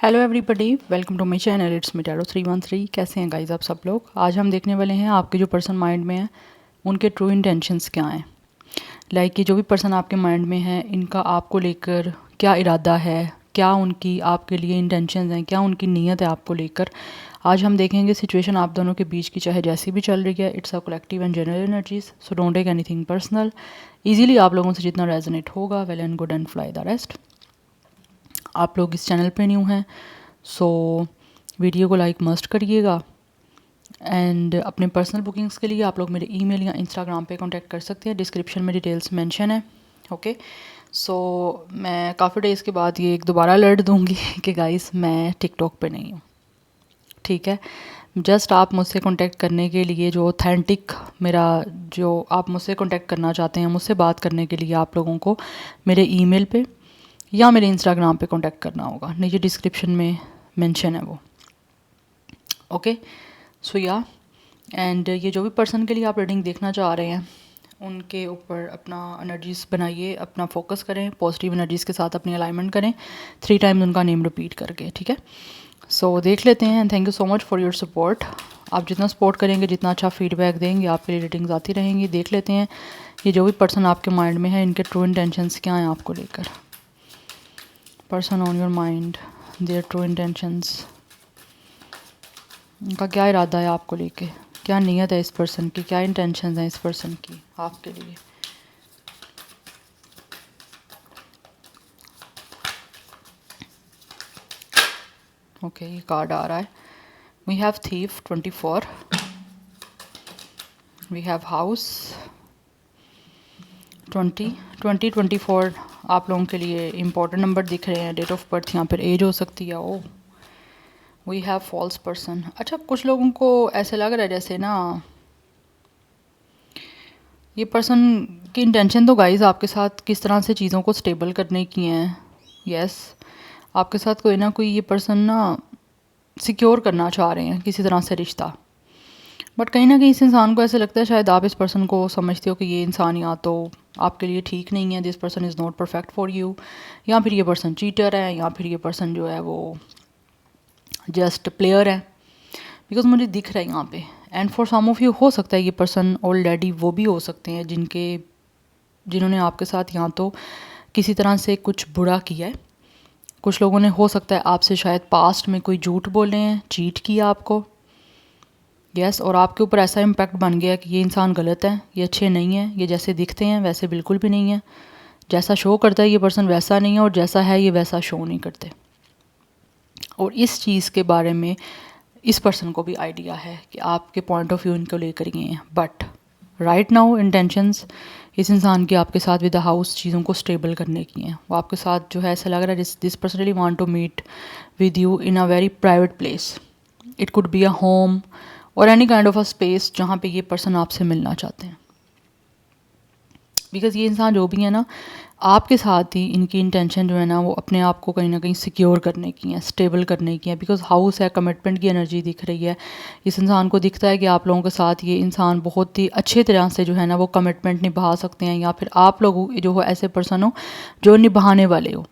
Hello everybody, welcome to my channel. It's me tarot 313। कैसे हैं guys आप सब लोग। आज हम देखने वाले हैं आपके जो पर्सन माइंड में है उनके ट्रू इंटेंशंस क्या हैं। लाइक कि जो भी पर्सन आपके माइंड में है इनका आपको लेकर क्या इरादा है, क्या उनकी आपके लिए इंटेंशंस हैं, क्या उनकी नीयत है आपको लेकर। आज हम देखेंगे सिचुएशन आप दोनों के बीच की चाहे जैसी भी चल रही है, it's a collective and general energies, so don't take anything personal. Easily आप लोगों से जितना रेजोनेट होगा well and good and fly the rest. आप लोग इस चैनल पे न्यू हैं सो वीडियो को लाइक मस्ट करिएगा। एंड अपने पर्सनल बुकिंग्स के लिए आप लोग मेरे ईमेल या इंस्टाग्राम पे कांटेक्ट कर सकते हैं, डिस्क्रिप्शन में डिटेल्स मेंशन है। ओके, सो मैं काफ़ी डेज़ के बाद ये एक दोबारा अलर्ट दूंगी कि गाइस मैं टिकटॉक पे नहीं हूँ। ठीक है, जस्ट आप मुझसे कांटेक्ट करने के लिए जो ऑथेंटिक मेरा जो आप मुझसे कांटेक्ट करना चाहते हैं, मुझसे बात करने के लिए आप लोगों को मेरे ईमेल पे या मेरे इंस्टाग्राम पे कांटेक्ट करना होगा। नीचे डिस्क्रिप्शन में मेंशन है वो। ओके, सो या एंड ये जो भी पर्सन के लिए आप रीडिंग देखना चाह रहे हैं उनके ऊपर अपना एनर्जीज बनाइए, अपना फोकस करें, पॉजिटिव एनर्जीज़ के साथ अपनी अलाइनमेंट करें 3 टाइम्स उनका नेम रिपीट करके। ठीक है, सो देख लेते हैं। Thank you so much for your support. आप जितना सपोर्ट करेंगे, जितना अच्छा फीडबैक देंगे, आपके लिए रीडिंग्स आती रहेंगी। देख लेते हैं ये जो भी पर्सन आपके माइंड में है इनके ट्रू इंटेंशंस क्या हैं आपको लेकर। Person on your mind, their true intentions, उनका क्या इरादा है आपको लेके, क्या नीयत है इस पर्सन की, क्या इंटेंशंस हैं इस पर्सन की आपके लिए। ओके, ये कार्ड आ रहा है। We have thief 24, we have house 20 आप लोगों के लिए इम्पोर्टेंट नंबर दिख रहे हैं। डेट ऑफ बर्थ यहाँ पर एज हो सकती है। Oh we have false person. अच्छा, कुछ लोगों को ऐसे लग रहा है जैसे ना ये पर्सन की इंटेंशन तो गाइस आपके साथ किस तरह से चीज़ों को स्टेबल करने की हैं। यस, आपके साथ कोई ना कोई ये पर्सन ना सिक्योर करना चाह रहे हैं किसी तरह से रिश्ता। बट कहीं ना कहीं इस इंसान को ऐसे लगता है शायद आप इस पर्सन को समझते हो कि ये इंसान या तो आपके लिए ठीक नहीं है, this person is not perfect for you, या फिर ये पर्सन चीटर है, या फिर ये पर्सन जो है वो जस्ट प्लेयर है। बिकॉज मुझे दिख रहा है यहाँ पे। And for some of you हो सकता है ये पर्सन ऑलरेडी वो भी हो सकते हैं जिन्होंने आपके साथ या तो किसी तरह से कुछ बुरा किया है। कुछ लोगों ने हो सकता है आपसे शायद पास्ट में कोई झूठ बोले हैं, चीट किया आपको। यस, और आपके ऊपर ऐसा इम्पैक्ट बन गया कि ये इंसान गलत है, ये अच्छे नहीं है, ये जैसे दिखते हैं वैसे बिल्कुल भी नहीं है, जैसा शो करता है ये पर्सन वैसा नहीं है, और जैसा है ये वैसा शो नहीं करते। और इस चीज़ के बारे में इस पर्सन को भी आइडिया है कि आपके पॉइंट ऑफ व्यू इनको लेकर ये हैं। बट राइट नाउ इंटेंशंस इस इंसान की आपके साथ विद द हाउस चीज़ों को स्टेबल करने की हैं। वो आपके साथ जो है ऐसा लग रहा है this person really want to meet with you in a very private place. It could be a home और any kind of a space जहाँ पे ये पर्सन आपसे मिलना चाहते हैं। बिकॉज़ ये इंसान जो भी है ना, आपके साथ ही इनकी इंटेंशन जो है ना वो अपने आप को कहीं ना कहीं सिक्योर करने की है, स्टेबल करने की है। बिकॉज हाउस है, कमिटमेंट की एनर्जी दिख रही है। इस इंसान को दिखता है कि आप लोगों के साथ ये इंसान बहुत ही अच्छे तरह से जो है ना वो कमिटमेंट निभा सकते हैं, या फिर आप लोग जो हो ऐसे पर्सन हो जो निभाने वाले हो,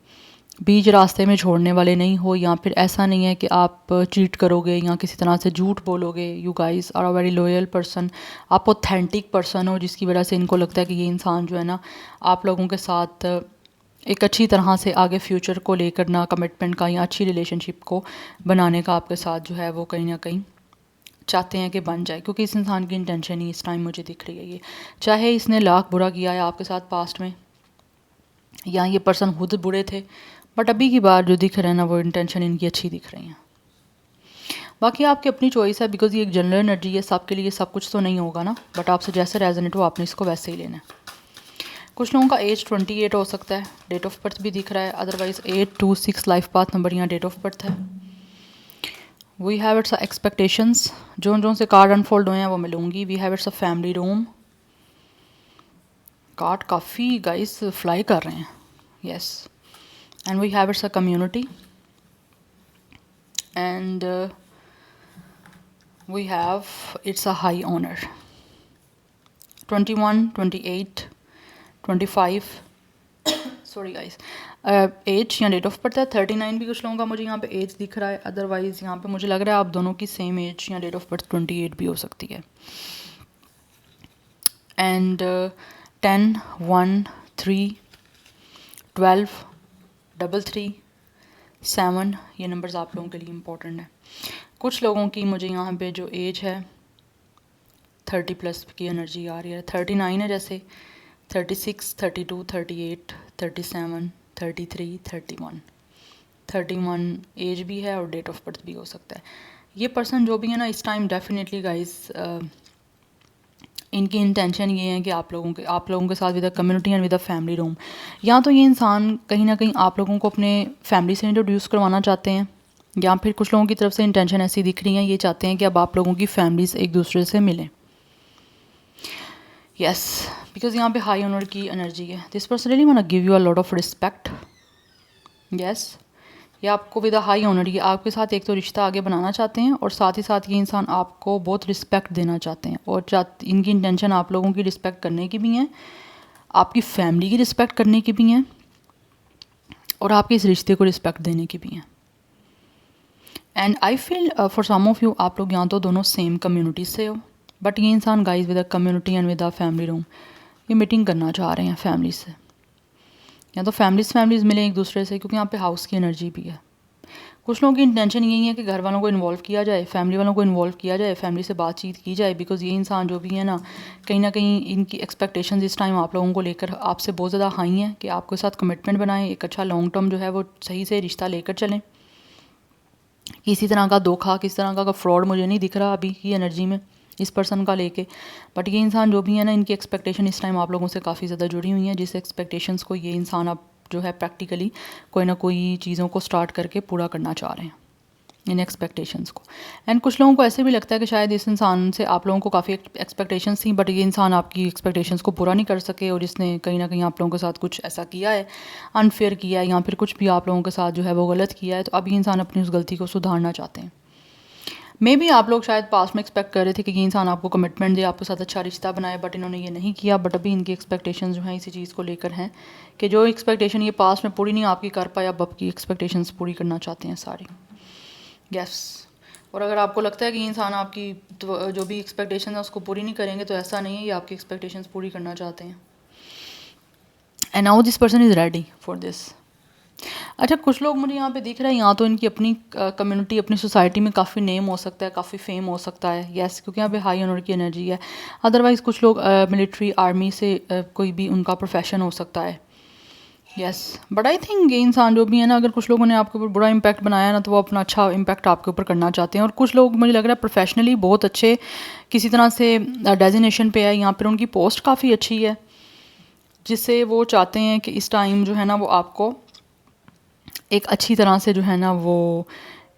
बीच रास्ते में छोड़ने वाले नहीं हो। या फिर ऐसा नहीं है कि आप चीट करोगे या किसी तरह से झूठ बोलोगे। You guys are a very loyal person. आप ऑथेंटिक पर्सन हो जिसकी वजह से इनको लगता है कि ये इंसान जो है ना आप लोगों के साथ एक अच्छी तरह से आगे फ्यूचर को लेकर ना कमिटमेंट का या अच्छी रिलेशनशिप को बनाने का आपके साथ जो है वो कहीं ना कहीं चाहते हैं कि बन जाए। क्योंकि इस इंसान की इंटेंशन ही इस टाइम मुझे दिख रही है ये, चाहे इसने लाख बुरा किया है आपके साथ पास्ट में, या ये पर्सन खुद बुरे थे, बट अभी की बार जो दिख रहा है ना वो इंटेंशन इनकी अच्छी दिख रही है। बाकी आपकी अपनी चॉइस है, बिकॉज ये एक जनरल एनर्जी है, सबके लिए सब कुछ तो नहीं होगा ना। बट आपसे जैसे रेजोनेट हो आपने इसको वैसे ही लेना है। कुछ लोगों का एज 28 हो सकता है, डेट ऑफ बर्थ भी दिख रहा है। अदरवाइज 826 लाइफ पाथ नंबर यहाँ डेट ऑफ बर्थ है। We have its expectations. जो से कार्ड अनफोल्ड हुए हैं वो मैं लूँगी। We have it's a family room. Card काफ़ी गाइस फ्लाई कर रहे हैं। Yes, and we have it's a community, and we have it's a high honor 21 28 25 sorry guys, as या डेट ऑफ बर्थ है 39 भी कुछ लोगों का मुझे यहाँ पे एज दिख रहा है, अदरवाइज़ यहाँ पे मुझे लग रहा है आप दोनों की सेम एज या डेट ऑफ बर्थ 28 भी हो सकती है। एंड 10 1 3 12 33 7 ये नंबर्स आप लोगों के लिए इम्पोर्टेंट है। कुछ लोगों की मुझे यहाँ पे जो एज है 30 प्लस की एनर्जी आ रही है, 39 है जैसे, 36 32 38 37 33 31 एज भी है और डेट ऑफ बर्थ भी हो सकता है। ये पर्सन जो भी है ना इस टाइम डेफिनेटली गाइस इनकी इंटेंशन ये है कि आप लोगों के साथ with a community and with a family room, या तो ये इंसान कहीं ना कहीं आप लोगों को अपने फैमिली से इंट्रोड्यूस करवाना चाहते हैं, या फिर कुछ लोगों की तरफ से इंटेंशन ऐसी दिख रही है ये चाहते हैं कि अब आप लोगों की फैमिलीज एक दूसरे से मिलें। यस, बिकॉज यहाँ पे हाई ऑनर की एनर्जी है। This person really want to give you a lot of respect. Yes, ये आपको विद अ हाई ऑनर, ये आपके साथ एक तो रिश्ता आगे बनाना चाहते हैं और साथ ही साथ ये इंसान आपको बहुत रिस्पेक्ट देना चाहते हैं, और इनकी इंटेंशन आप लोगों की रिस्पेक्ट करने की भी है, आपकी फैमिली की रिस्पेक्ट करने की भी है, और आपके इस रिश्ते को रिस्पेक्ट देने की भी है। And I feel for some of you आप लोग यहाँ तो दोनों सेम कम्युनिटी से हो, बट ये इंसान guys with a community and with a family room ये मीटिंग करना चाह रहे हैं फैमिली से, या तो फैमिलीज़ मिलें एक दूसरे से, क्योंकि यहाँ पे हाउस की एनर्जी भी है। कुछ लोगों की इंटेंशन यही है कि घर वालों को इन्वॉल्व किया जाए, फैमिली वालों को इन्वॉल्व किया जाए, फैमिली से बातचीत की जाए, बिकॉज़ ये इंसान जो भी है ना कहीं इनकी एक्सपेक्टेशंस इस टाइम आप लोगों को लेकर आपसे बहुत ज़्यादा हाई हैं कि आपके साथ कमिटमेंट बनाएं, एक अच्छा लॉन्ग टर्म जो है वो सही से रिश्ता लेकर चलें। किसी तरह का धोखा, किसी तरह का फ्रॉड मुझे नहीं दिख रहा अभी की एनर्जी में इस पर्सन का लेके, बट ये इंसान जो भी है ना इनकी एक्सपेक्टेशन इस टाइम आप लोगों से काफ़ी ज़्यादा जुड़ी हुई हैं, जिस एक्सपेक्टेशंस को ये इंसान अब जो है प्रैक्टिकली कोई ना कोई चीज़ों को स्टार्ट करके पूरा करना चाह रहे हैं, इन एक्सपेक्टेशंस को। एंड कुछ लोगों को ऐसे भी लगता है कि शायद इस इंसान से आप लोगों को काफ़ी एक्सपेक्टेशंस थी, बट ये इंसान आपकी एक्सपेक्टेशंस को पूरा नहीं कर सके, और इसने कहीं ना कहीं आप लोगों के साथ कुछ ऐसा किया है, अनफेयर किया है, या फिर कुछ भी आप लोगों के साथ जो है वो गलत किया है, तो अब ये इंसान अपनी उस गलती को सुधारना चाहते हैं। मे बी आप लोग शायद पास में एक्सपेक्ट कर रहे थे कि ये इंसान आपको कमिटमेंट दे, आपके साथ अच्छा रिश्ता बनाए, बट इन्होंने ये नहीं किया। बट अभी इनकी एक्सपेक्टेशंस जो हैं इसी चीज़ को लेकर हैं कि जो एक्सपेक्टेशन ये पास में पूरी नहीं आपकी कर पाए, अब आपकी एक्सपेक्टेशंस पूरी करना चाहते हैं सारी। यस, और अगर आपको लगता है कि इंसान आपकी तो जो भी एक्सपेक्टेशन है उसको पूरी नहीं करेंगे, तो ऐसा नहीं है, ये आपकी एक्सपेक्टेशंस पूरी करना चाहते हैं। And now this person is ready for this. अच्छा, कुछ लोग मुझे यहाँ पे दिख रहे हैं, यहाँ तो इनकी अपनी कम्युनिटी, अपनी सोसाइटी में काफ़ी नेम हो सकता है, काफ़ी फेम हो सकता है। यस, क्योंकि यहाँ पे हाई ऑनर की एनर्जी है। अदरवाइज़ कुछ लोग मिलिट्री आर्मी से कोई भी उनका प्रोफेशन हो सकता है। यस, बट आई थिंक ये इंसान जो भी है ना, अगर कुछ लोगों ने आपके ऊपर बुरा इम्पैक्ट बनाया ना, तो वो अपना अच्छा इम्पैक्ट आपके ऊपर करना चाहते हैं। और कुछ लोग मुझे लग रहा है प्रोफेशनली बहुत अच्छे किसी तरह से डेजिग्नेशन पे है, यहाँ पर उनकी पोस्ट काफ़ी अच्छी है, जिससे वो चाहते हैं कि इस टाइम जो है ना वो आपको एक अच्छी तरह से जो है ना वो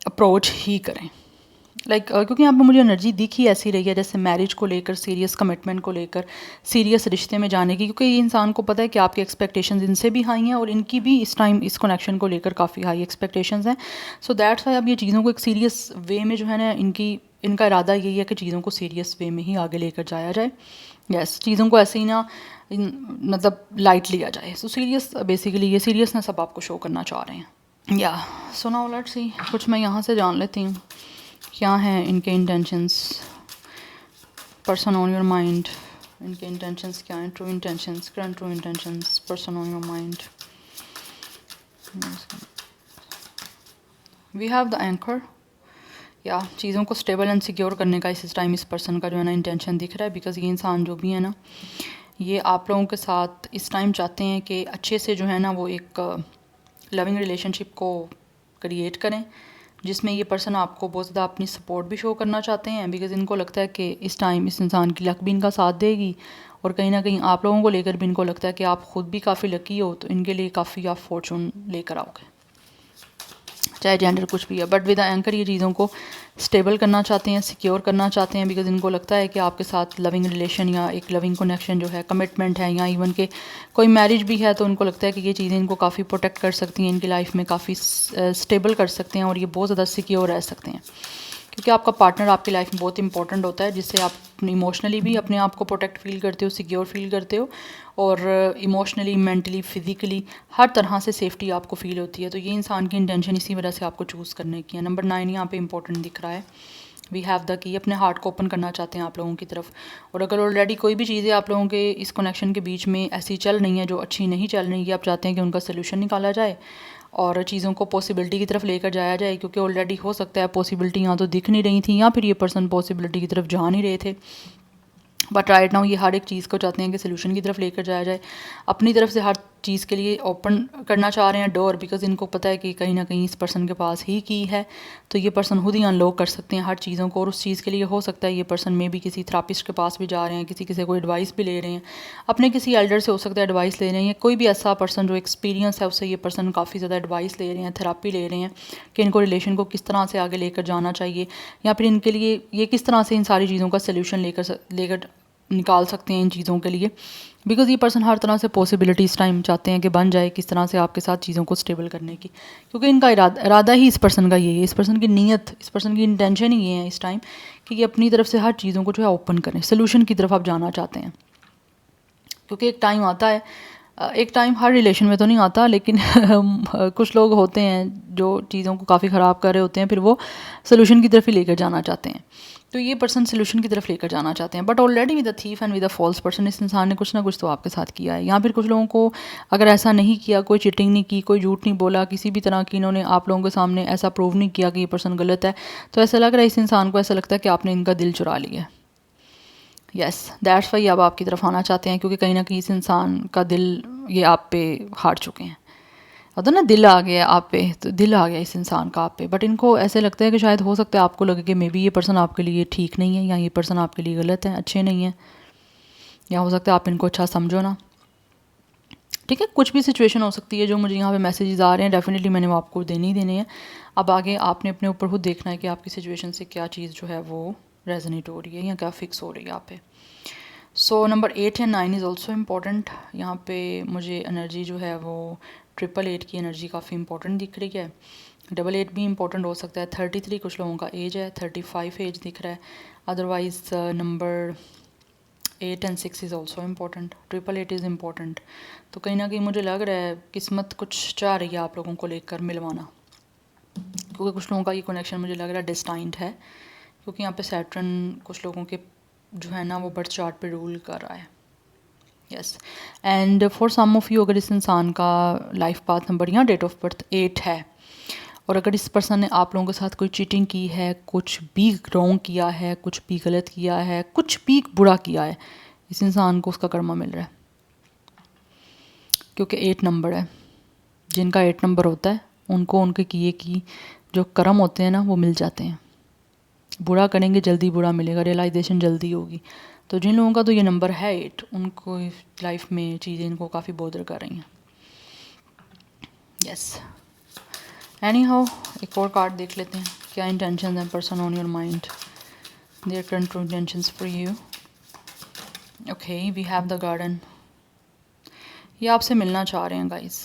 अप्रोच ही करें। क्योंकि यहाँ पर मुझे एनर्जी दिख ही ऐसी रही है जैसे मैरिज को लेकर, सीरियस कमिटमेंट को लेकर, सीरियस रिश्ते में जाने की, क्योंकि ये इंसान को पता है कि आपकी एक्सपेक्टेशंस इनसे भी हाई हैं और इनकी भी इस टाइम इस कनेक्शन को लेकर काफ़ी हाई एक्सपेक्टेशंस हैं। सो दैट्स वाई अब ये चीज़ों को एक सीरियस वे में जो है ना इनका इरादा यही है कि चीज़ों को सीरियस वे में ही आगे लेकर जाया जाए। यस, चीज़ों को ऐसे ही ना मतलब लाइट लिया जाए। सो सीरियस, बेसिकली ये सीरियसनेस अब आपको शो करना चाह रहे हैं। या सो नाउ लेट्स सी, कुछ मैं यहाँ से जान लेती हूँ क्या हैं इनके intentions, person on your mind, इनके इंटेंशंस क्या हैं, true intentions, current true intentions, person on your mind. We have the anchor, या चीज़ों को स्टेबल एंड सिक्योर करने का इस टाइम इस पर्सन का जो है ना इंटेंशन दिख रहा है, बिकॉज ये इंसान जो भी है ना ये आप लोगों के साथ इस टाइम चाहते हैं कि अच्छे से जो है ना वो एक लविंग रिलेशनशिप को क्रिएट करें, जिसमें ये पर्सन आपको बहुत ज़्यादा अपनी सपोर्ट भी शो करना चाहते हैं, बिकॉज इनको लगता है कि इस टाइम इस इंसान की लक भी इनका साथ देगी, और कहीं ना कहीं आप लोगों को लेकर भी इनको लगता है कि आप ख़ुद भी काफ़ी लकी हो, तो इनके लिए काफ़ी आप फॉर्चून लेकर आओगे, चाहे जेंडर कुछ भी है। बट विद एंकर ये चीज़ों को स्टेबल करना चाहते हैं, सिक्योर करना चाहते हैं, बिकॉज इनको लगता है कि आपके साथ लविंग रिलेशन या एक लविंग कनेक्शन जो है, कमिटमेंट है, या इवन के कोई मैरिज भी है, तो उनको लगता है कि ये चीज़ें इनको काफ़ी प्रोटेक्ट कर सकती हैं, इनकी लाइफ में काफ़ी स्टेबल कर सकते हैं, और ये बहुत ज़्यादा सिक्योर रह सकते हैं, क्योंकि आपका पार्टनर आपकी लाइफ में बहुत इंपॉर्टेंट होता है, जिससे आप इमोशनली भी अपने आप को प्रोटेक्ट फील करते हो, सिक्योर फील करते हो, और इमोशनली, मेंटली, फिज़िकली हर तरह से सेफ्टी आपको फील होती है। तो ये इंसान की इंटेंशन इसी वजह से आपको चूज़ करने की है। नंबर 9 यहाँ पे इंपॉर्टेंट दिख रहा है, वी हैव द की। अपने हार्ट को ओपन करना चाहते हैं आप लोगों की तरफ। और अगर ऑलरेडी कोई भी चीज़ें आप लोगों के इस कनेक्शन के बीच में ऐसी चल रही हैं जो अच्छी नहीं चल रही, आप चाहते हैं कि उनका सोल्यूशन निकाला जाए और चीज़ों को पॉसिबिलिटी की तरफ लेकर जाया जाए, क्योंकि ऑलरेडी हो सकता है पॉसिबिलिटी यहाँ तो दिख नहीं रही थी, या फिर ये पर्सन पॉसिबिलिटी की तरफ जा नहीं रहे थे, बट राइट नाउ ये हर एक चीज़ को चाहते हैं कि सोल्यूशन की तरफ लेकर जाया जाए। अपनी तरफ से हर चीज़ के लिए ओपन करना चाह रहे हैं डोर, बिकॉज इनको पता है कि कहीं ना कहीं इस पर्सन के पास ही की है, तो ये पर्सन खुद ही अनलॉक कर सकते हैं हर चीज़ों को। और उस चीज़ के लिए हो सकता है ये पर्सन में भी किसी थेरापिस्ट के पास भी जा रहे हैं, किसी से कोई एडवाइस भी ले रहे हैं, अपने किसी एल्डर से हो सकता है एडवाइस ले रहे हैं, या कोई भी ऐसा पर्सन जो एक्सपीरियंस है उससे ये पर्सन काफ़ी ज़्यादा एडवाइस ले रहे हैं, थेरापी ले रहे हैं कि इनको रिलेशन को किस तरह से आगे लेकर जाना चाहिए, या फिर इनके लिए ये किस तरह से इन सारी चीज़ों का सोल्यूशन लेकर निकाल सकते हैं इन चीज़ों के लिए। बिकॉज़ ये पर्सन हर तरह से पॉसिबिलिटी इस टाइम चाहते हैं कि बन जाए किस तरह से आपके साथ चीज़ों को स्टेबल करने की, क्योंकि इनका इरादा ही इस पर्सन का यही है, इस पर्सन की नीयत, इस पर्सन की इंटेंशन ही ये है इस टाइम कि ये अपनी तरफ से हर चीज़ों को जो है ओपन करें, सोल्यूशन की तरफ आप जाना चाहते हैं। क्योंकि एक टाइम आता है, एक टाइम हर रिलेशन में तो नहीं आता, लेकिन कुछ लोग होते हैं जो चीज़ों को काफ़ी ख़राब कर रहे होते हैं, फिर वो सोल्यूशन की तरफ ही लेकर जाना चाहते हैं। तो ये पर्सन सोल्यूशन की तरफ लेकर जाना चाहते हैं, but already with the thief and with the false person इस इंसान ने कुछ ना कुछ तो आपके साथ किया है। या फिर कुछ लोगों को अगर ऐसा नहीं किया, कोई चीटिंग नहीं की, कोई झूठ नहीं बोला, किसी भी तरह की इन्होंने आप लोगों के सामने ऐसा प्रूव नहीं किया कि ये पर्सन गलत है, तो ऐसा लग रहा है इस इंसान को, ऐसा लगता है कि आपने इनका दिल चुरा लिया। यस, दैट्स वाई अब आपकी तरफ आना चाहते हैं, क्योंकि कहीं ना कहीं इस इंसान का दिल ये आप पे हार चुके हैं। होता ना, दिल आ गया आप पे, तो दिल आ गया इस इंसान का आप पे, बट इनको ऐसे लगता है कि शायद हो सकता है आपको लगे कि मे बी ये पर्सन आपके लिए ठीक नहीं है, या ये पर्सन आपके लिए गलत है, अच्छे नहीं है, या हो सकता है आप इनको अच्छा समझो ना। ठीक है, कुछ भी सिचुएशन हो सकती है। जो मुझे यहाँ पे मैसेजेस आ रहे हैं डेफिनेटली मैंने वो आपको देने ही देने हैं। अब आगे आपने अपने ऊपर खुद देखना है कि आपकी सिचुएशन से क्या चीज़ जो है वो रेजोनेट हो रही है या क्या फिक्स हो रही है आप पे। So number 8 and 9 is also important. यहाँ पे मुझे एनर्जी जो है वो 888 की एनर्जी काफ़ी इंपॉर्टेंट दिख रही है। 88 भी इंपॉर्टेंट हो सकता है। 33 कुछ लोगों का एज है, 35 एज दिख रहा है। Otherwise number 8 and 6 is also important. 888 is important. तो कहीं ना कहीं मुझे लग रहा है किस्मत कुछ चाह रही है आप लोगों को लेकर मिलवाना, क्योंकि कुछ लोगों का ये कनेक्शन मुझे लग रहा है डिस्टाइंड है, क्योंकि यहाँ पे सैटर्न कुछ लोगों के जो है ना वो बर्थ चार्ट पे रूल कर रहा है। Yes, and for some of you अगर इस इंसान का लाइफ पाथ नंबर या डेट ऑफ बर्थ 8 है, और अगर इस पर्सन ने आप लोगों के साथ कोई चीटिंग की है, कुछ भी रॉन्ग किया है, कुछ भी गलत किया है, कुछ भी बुरा किया है, इस इंसान को उसका कर्मा मिल रहा है, क्योंकि 8 नंबर है। जिनका 8 नंबर होता है उनको उनके किए की जो कर्म होते हैं ना वो मिल जाते हैं। बुरा करेंगे जल्दी बुरा मिलेगा, रियलाइजेशन जल्दी होगी। तो जिन लोगों का तो ये नंबर है 8, उनको लाइफ में चीज़ें इनको काफ़ी बोदर कर रही हैं। यस, एनी हाउ एक और कार्ड देख लेते हैं, क्या इंटेंशन है person on your mind, their current intentions for you. Okay, we have the garden. ये आपसे मिलना चाह रहे हैं गाइस,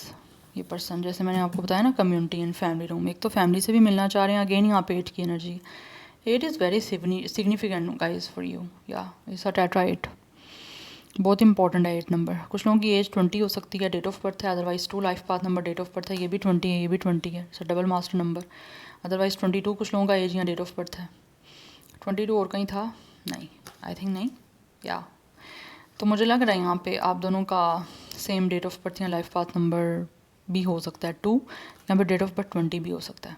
ये पर्सन, जैसे मैंने आपको बताया ना कम्युनिटी एंड फैमिली रूम, एक तो फैमिली से भी मिलना चाह रहे हैं। अगेन यहाँ पे 8 की energy, 8 is very significant guys for you, या इट्स अ टेट्रा 8, बहुत इंपॉर्टेंट है 8 नंबर। कुछ लोगों की एज 20 हो सकती है, डेट ऑफ बर्थ है, otherwise 2 life path number date of birth है, ये भी 20 है, ये भी 20 है, so double master number. Otherwise 22 कुछ लोगों का एज या डेट ऑफ बर्थ है। 22 और कहीं था नहीं, आई थिंक नहीं, या तो मुझे लग रहा है यहाँ पे आप दोनों का सेम डेट ऑफ बर्थ या लाइफ पाथ नंबर भी हो सकता है 2, यहाँ पे डेट ऑफ बर्थ 20 भी हो सकता है,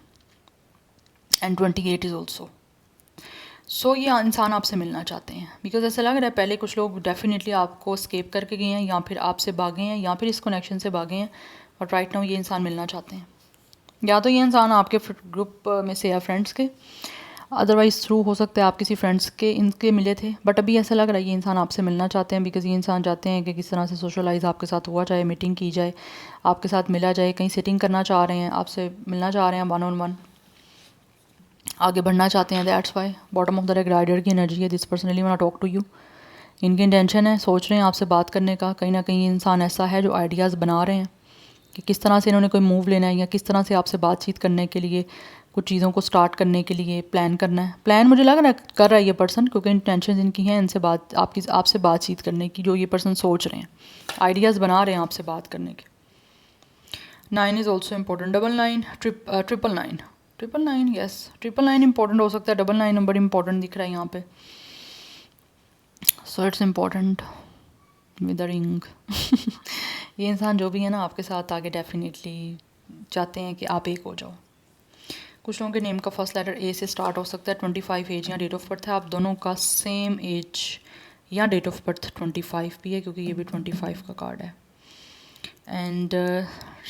एंड 28 इज़ ऑल्सो। सो ये इंसान आपसे मिलना चाहते हैं, बिकॉज ऐसा लग रहा है पहले कुछ लोग डेफिनेटली आपको स्केप करके गए हैं, या फिर आपसे भागे हैं, या फिर इस कनेक्शन से भागे हैं, बट राइट नाउ ये इंसान मिलना चाहते हैं। या तो ये इंसान आपके ग्रुप में से या फ्रेंड्स के, अदरवाइज थ्रू हो सकता है आप किसी फ्रेंड्स के इनके मिले थे, बट अभी ऐसा लग रहा है ये इंसान आपसे मिलना चाहते हैं, बिकॉज ये इंसान चाहते हैं कि किस तरह से सोशलाइज आपके साथ हुआ जाए, मीटिंग की जाए, आपके साथ मिला जाए, कहीं सेटिंग करना चाह रहे हैं, आपसे मिलना चाह रहे हैं, 1-on-1 आगे बढ़ना चाहते हैं। That's why bottom of the deck rider की एनर्जी है, this personally want talk to you. इनकी इंटेंशन है, सोच रहे हैं आपसे बात करने का। कहीं ना कहीं इंसान ऐसा है जो आइडियाज़ बना रहे हैं कि किस तरह से इन्होंने कोई मूव लेना है, या किस तरह से आपसे बातचीत करने के लिए कुछ चीज़ों को स्टार्ट करने के लिए प्लान करना है। प्लान मुझे लग रहा है कर रहा है ये पर्सन, क्योंकि इंटेंशन इनकी हैं इनसे बात आपसे बातचीत करने की, जो ये पर्सन सोच रहे हैं, आइडियाज़ बना रहे हैं आपसे बात करने के। 9 is also important. 99 triple nine yes, 999 important हो सकता है, 99 नंबर इम्पोर्टेंट दिख रहा है यहाँ पे। So it's important with the ring. ये इंसान जो भी है ना आपके साथ आगे डेफिनेटली चाहते हैं कि आप एक हो जाओ। कुछ लोगों के नेम का फर्स्ट लेटर ए से स्टार्ट हो सकता है। 25 एज या डेट ऑफ बर्थ है आप दोनों का सेम एज या डेट ऑफ बर्थ 25 भी है, क्योंकि ये भी 25 का कार्ड है। And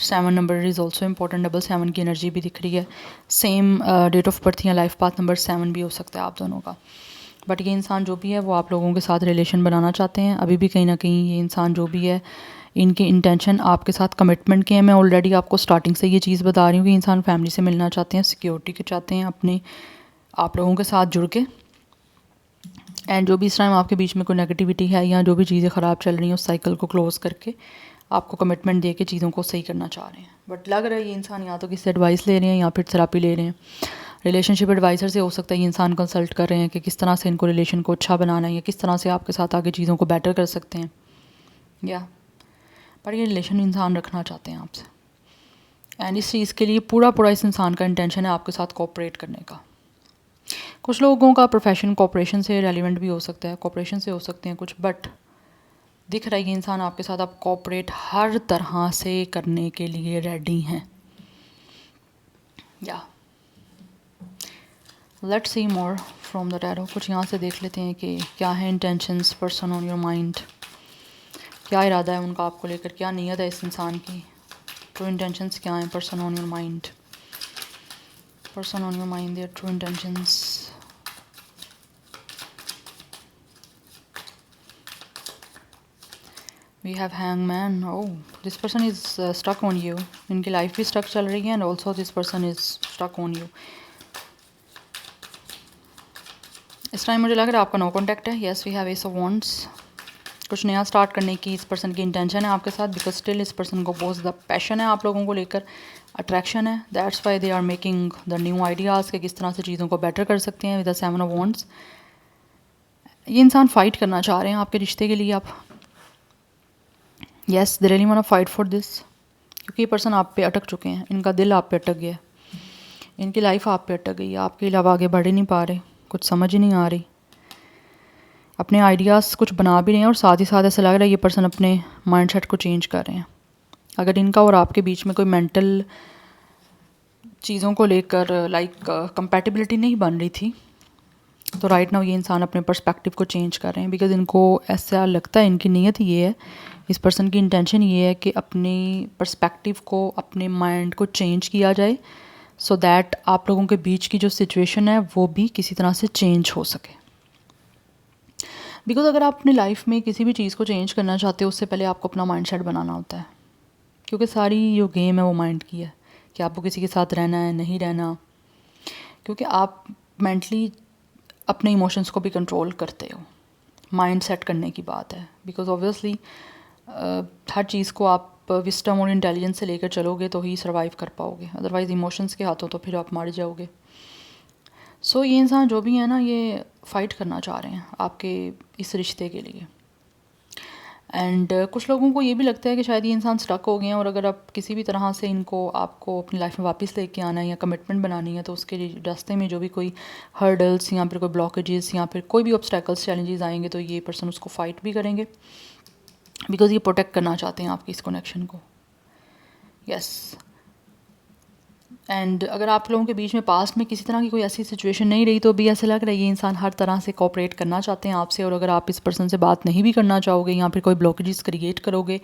7 number is also important. 7 की एनर्जी भी दिख रही है। सेम डेट ऑफ बर्थ या लाइफ पाथ नंबर 7 भी हो सकता है आप दोनों का। बट ये इंसान जो भी है वो आप लोगों के साथ रिलेशन बनाना चाहते हैं। अभी भी कहीं ना कहीं ये इंसान जो भी है इनकी इंटेंशन आपके साथ कमिटमेंट के हैं। मैं ऑलरेडी आपको स्टार्टिंग से ये चीज़ बता रही हूँ कि इंसान फैमिली से मिलना चाहते हैं, सिक्योरिटी के चाहते हैं अपने आप लोगों के साथ जुड़ के। एंड जो भी इस टाइम आपके बीच में कोई नेगेटिविटी है या जो भी चीज़ें ख़राब चल रही हैं उस साइकिल को क्लोज़ करके आपको कमिटमेंट दे के चीज़ों को सही करना चाह रहे हैं। बट लग रहा है ये इंसान या तो किसी एडवाइस ले रहे हैं या फिर थेरेपी ले रहे हैं। रिलेशनशिप एडवाइज़र से हो सकता है ये इंसान कंसल्ट कर रहे हैं कि किस तरह से इनको रिलेशन को अच्छा बनाना है या किस तरह से आपके साथ आगे चीज़ों को बेटर कर सकते हैं। या पर ये रिलेशन इंसान रखना चाहते हैं आपसे। एंड इस चीज़ के लिए पूरा इस इंसान का इंटेंशन है आपके साथ कोऑपरेट करने का। कुछ लोगों का प्रोफेशन कोऑपरेशन से रेलिवेंट भी हो सकता है, कोऑपरेशन से हो सकते हैं कुछ, बट दिख रहा है कि इंसान आपके साथ आप कोऑपरेट हर तरह से करने के लिए रेडी हैं। या let's see more from the tarot. कुछ यहाँ से देख लेते हैं कि क्या है intentions person on your mind, क्या इरादा है उनका आपको लेकर, क्या नीयत है इस इंसान की, ट्रू इंटेंशंस क्या हैं person on your mind, person on your mind, their true intentions. We have hangman. Oh, this person is stuck on you. इनकी लाइफ भी स्टक चल रही है and also this person is stuck on you. इस time मुझे लग रहा है आपका नो कॉन्टैक्ट है। Yes, we have ace of wands. कुछ नया स्टार्ट करने की इस पर्सन की इंटेंशन है आपके साथ, बिकॉज स्टिल इस पर्सन को बहुत ज़्यादा पैशन है आप लोगों को लेकर, अट्रैक्शन है। That's why they are making the new ideas कि किस तरह से चीज़ों को बेटर कर सकते हैं विद द 7 ऑफ वॉन्ड्स। ये इंसान फाइट करना चाह रहे हैं आपके रिश्ते के लिए। आप yes, they really want to fight for this, क्योंकि ये पर्सन आप पे अटक चुके हैं, इनका दिल आप पे अटक गया है, इनकी लाइफ आप पे अटक गई है, आपके अलावा आगे बढ़ ही नहीं पा रहे, कुछ समझ ही नहीं आ रही, अपने आइडियाज़ कुछ बना भी रहे हैं और साथ ही साथ ऐसा लग रहा है ये पर्सन अपने माइंडसेट को चेंज कर रहे हैं। अगर इनका और आपके बीच में कोई मेंटल चीज़ों को लेकर लाइक कंपैटिबिलिटी नहीं बन रही थी, तो राइट नाउ ये इंसान अपने पर्सपेक्टिव को चेंज कर रहे हैं, बिकॉज इनको ऐसा लगता है, इनकी नीयत ये है, इस पर्सन की इंटेंशन ये है कि अपने पर्सपेक्टिव को, अपने माइंड को चेंज किया जाए, सो दैट आप लोगों के बीच की जो सिचुएशन है वो भी किसी तरह से चेंज हो सके। बिकॉज अगर आप अपनी लाइफ में किसी भी चीज़ को चेंज करना चाहते हो उससे पहले आपको अपना माइंडसेट बनाना होता है, क्योंकि सारी जो गेम है वो माइंड की है कि आपको किसी के साथ रहना है नहीं रहना, क्योंकि आप मेंटली अपने इमोशंस को भी कंट्रोल करते हो। माइंड सेट करने की बात है, बिकॉज ऑब्वियसली हर चीज़ को आप विस्डम और इंटेलिजेंस से लेकर चलोगे तो ही सर्वाइव कर पाओगे, अदरवाइज़ इमोशंस के हाथों तो फिर आप मार जाओगे। सो ये इंसान जो भी है ना ये फ़ाइट करना चाह रहे हैं आपके इस रिश्ते के लिए। एंड कुछ लोगों को ये भी लगता है कि शायद ये इंसान स्टक हो गए हैं और अगर आप किसी भी तरह से इनको आपको अपनी लाइफ में वापस लेके आना है या कमिटमेंट बनानी है तो उसके रास्ते में जो भी कोई हर्डल्स या फिर कोई ब्लॉकेजेस या फिर कोई भी ऑब्स्टैकल्स चैलेंजेस आएंगे तो ये पर्सन उसको फाइट भी करेंगे, बिकॉज ये प्रोटेक्ट करना चाहते हैं आपकी इस कनेक्शन को। यस, एंड अगर आप लोगों के बीच में पास्ट में किसी तरह की कोई ऐसी सिचुएशन नहीं रही तो भी ऐसा लग रहा है ये इंसान हर तरह से कोऑपरेट करना चाहते हैं आपसे। और अगर आप इस पर्सन से बात नहीं भी करना चाहोगे या फिर कोई ब्लॉकेजेस क्रिएट करोगे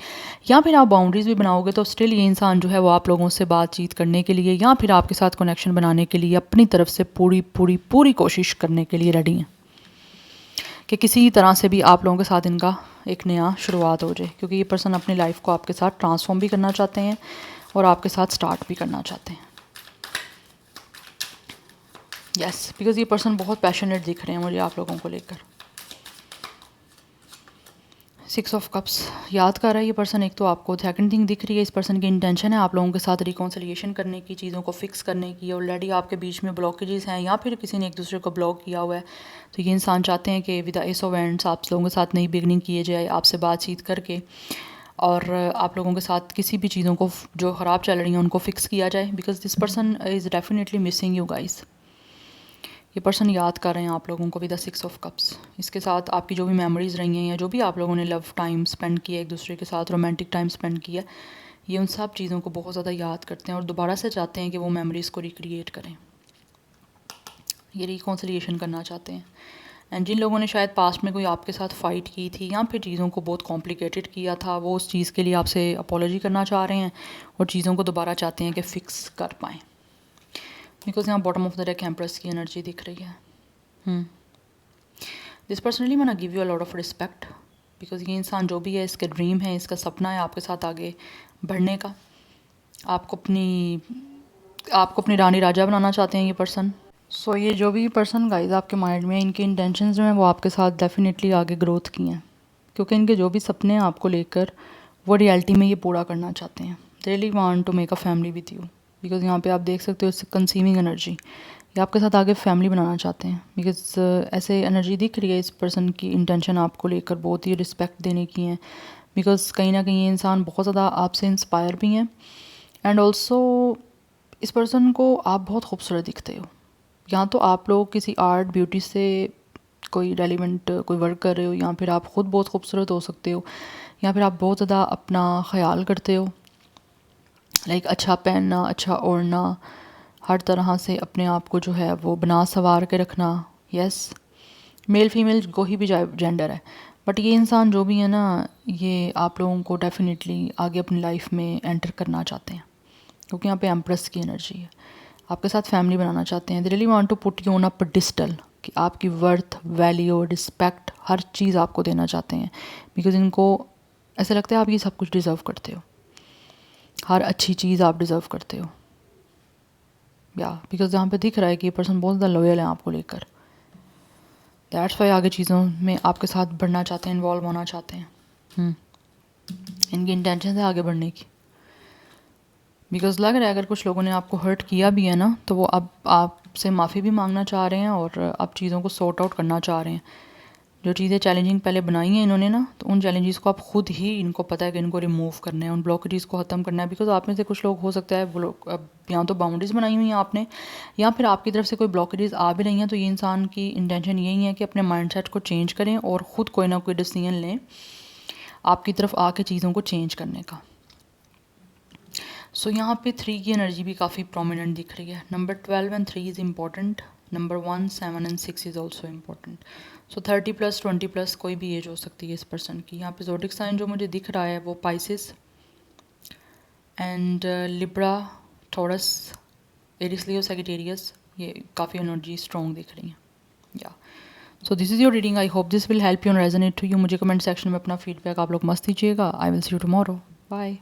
या फिर आप बाउंड्रीज भी बनाओगे तो स्टिल ये इंसान जो है वो आप लोगों से बातचीत करने के लिए या फिर आपके साथ कनेक्शन बनाने के लिए अपनी तरफ से पूरी कोशिश करने के लिए रेडी हैं कि किसी तरह से भी आप लोगों के साथ इनका एक नया शुरुआत हो जाए, क्योंकि ये पर्सन अपनी लाइफ को आपके साथ ट्रांसफॉर्म भी करना चाहते हैं और आपके साथ स्टार्ट भी करना चाहते हैं। यस, बिकॉज ये पर्सन बहुत पैशनेट दिख रहे हैं मुझे आप लोगों को लेकर। 6 ऑफ कप्स याद कर रहा है ये पर्सन। एक तो आपको सेकंड थिंग दिख रही है, इस पर्सन की इंटेंशन है आप लोगों के साथ रिकॉन्सिलिएशन करने की, चीज़ों को फिक्स करने की। ऑलरेडी आपके बीच में ब्लॉकेजेस हैं या फिर किसी ने एक दूसरे को ब्लॉक किया हुआ है, तो ये इंसान चाहते हैं कि with the S of wands आप लोगों के साथ नई बिगनिंग किए जाए, आपसे बातचीत करके, और आप लोगों के साथ किसी भी चीज़ों को जो ख़राब चल रही हैं उनको फिक्स किया जाए, because this person is definitely missing you guys. ये पर्सन याद कर रहे हैं आप लोगों को विद द 6 ऑफ कप्स। इसके साथ आपकी जो भी मेमोरीज़ रही हैं या जो भी आप लोगों ने लव टाइम स्पेंड किया एक दूसरे के साथ, रोमांटिक टाइम स्पेंड किया, ये उन सब चीज़ों को बहुत ज़्यादा याद करते हैं और दोबारा से चाहते हैं कि वो मेमोरीज़ को रिक्रिएट करें, ये रिकॉन्सिलिएशन करना चाहते हैं। एंड जिन लोगों ने शायद पास्ट में कोई आपके साथ फ़ाइट की थी या फिर चीज़ों को बहुत कॉम्प्लिकेटेड किया था, वो उस चीज़ के लिए आपसे अपॉलॉजी करना चाह रहे हैं और चीज़ों को दोबारा चाहते हैं कि फ़िक्स कर पाएँ, बिकॉज यहाँ bottom of the deck empress की एनर्जी दिख रही है। दिस पर्सनली मैंने give you a lot of respect, because ये इंसान जो भी है इसका ड्रीम है, इसका सपना है आपके साथ आगे बढ़ने का। आपको अपनी रानी राजा बनाना चाहते हैं ये पर्सन। सो ये जो भी पर्सन गाइज आपके माइंड में, इनके इंटेंशंस जो हैं वो आपके साथ डेफिनेटली आगे ग्रोथ की हैं, क्योंकि इनके जो भी सपने हैं आपको लेकर वो रियलिटी में ये पूरा करना चाहते हैं। They really want to make a family with you, because यहाँ पे आप देख सकते हो इट्स कंसीविंग एनर्जी, ये आपके साथ आगे फैमिली बनाना चाहते हैं। बिकॉज ऐसे एनर्जी दिख रही है इस पर्सन की इंटेंशन आपको लेकर बहुत ही रिस्पेक्ट देने की है, बिकॉज कहीं ना कहीं ये इंसान बहुत ज़्यादा आपसे इंस्पायर भी हैं। एंड ऑल्सो इस पर्सन को आप बहुत खूबसूरत दिखते हो, या तो आप लोग किसी आर्ट ब्यूटी से कोई रेलिवेंट कोई वर्क कर रहे हो, या फिर आप ख़ुद बहुत खूबसूरत हो सकते हो, या फिर आप बहुत ज़्यादा अपना ख्याल करते हो, लाइक अच्छा पहनना, अच्छा ओढ़ना, हर तरह से अपने आप को जो है वो बना संवार के रखना। यस, मेल फीमेल कोई भी जेंडर है, बट ये इंसान जो भी है ना, ये आप लोगों को डेफिनेटली आगे अपनी लाइफ में एंटर करना चाहते हैं, क्योंकि यहाँ पे एम्प्रेस की एनर्जी है। आपके साथ फैमिली बनाना चाहते हैं। They really want to put you on a pedestal, कि आपकी वर्थ, वैल्यू, रिस्पेक्ट, हर चीज़ आपको देना चाहते हैं, बिकॉज इनको ऐसा लगता है आप ये सब कुछ डिज़र्व करते हो, हर अच्छी चीज़ आप डिज़र्व करते हो। या बिकॉज यहाँ पे दिख रहा है कि ये पर्सन बहुत ज़्यादा लॉयल है आपको लेकर, दैट्स वाई आगे चीज़ों में आपके साथ बढ़ना चाहते हैं, इन्वॉल्व होना चाहते हैं। इनकी इंटेंशन है आगे बढ़ने की, बिकॉज लग रहा है अगर कुछ लोगों ने आपको हर्ट किया भी है ना, तो वो अब आपसे माफ़ी भी मांगना चाह रहे हैं और अब चीज़ों को सॉर्ट आउट करना चाह रहे हैं। जो चीज़ें चैलेंजिंग पहले बनाई हैं इन्होंने ना, तो उन चैलेंजेस को आप खुद ही, इनको पता है कि इनको रिमूव करना है, उन ब्लॉकेजेस को ख़त्म करना है। बिकॉज आप में से कुछ लोग हो सकता है वो लोग अब या तो बाउंड्रीज बनाई हुई हैं आपने, या फिर आपकी तरफ से कोई ब्लॉकेजेस आ भी रही हैं, तो ये इंसान की इंटेंशन यही है कि अपने माइंडसेट को चेंज करें और ख़ुद कोई ना कोई डिसीजन लें आपकी तरफ आके चीज़ों को चेंज करने का। सो यहाँ पे 3 की एनर्जी भी काफ़ी प्रोमिनेंट दिख रही है। Number 12 and 3 is important. Number 1, 7 and 6 is also important. So 30+, 20+ कोई भी एज हो सकती है इस पर्सन की। यहाँ पे ज़ोडिक साइन जो मुझे दिख रहा है वो Pisces and Libra, Taurus, Aries, Leo, Sagittarius, ये काफ़ी एनर्जी स्ट्रॉन्ग दिख रही है। या so this is your reading. I hope this will help you and resonate to you. मुझे कमेंट सेक्शन में अपना फीडबैक आप लोग मस्त दीजिएगा। I will see you tomorrow. Bye.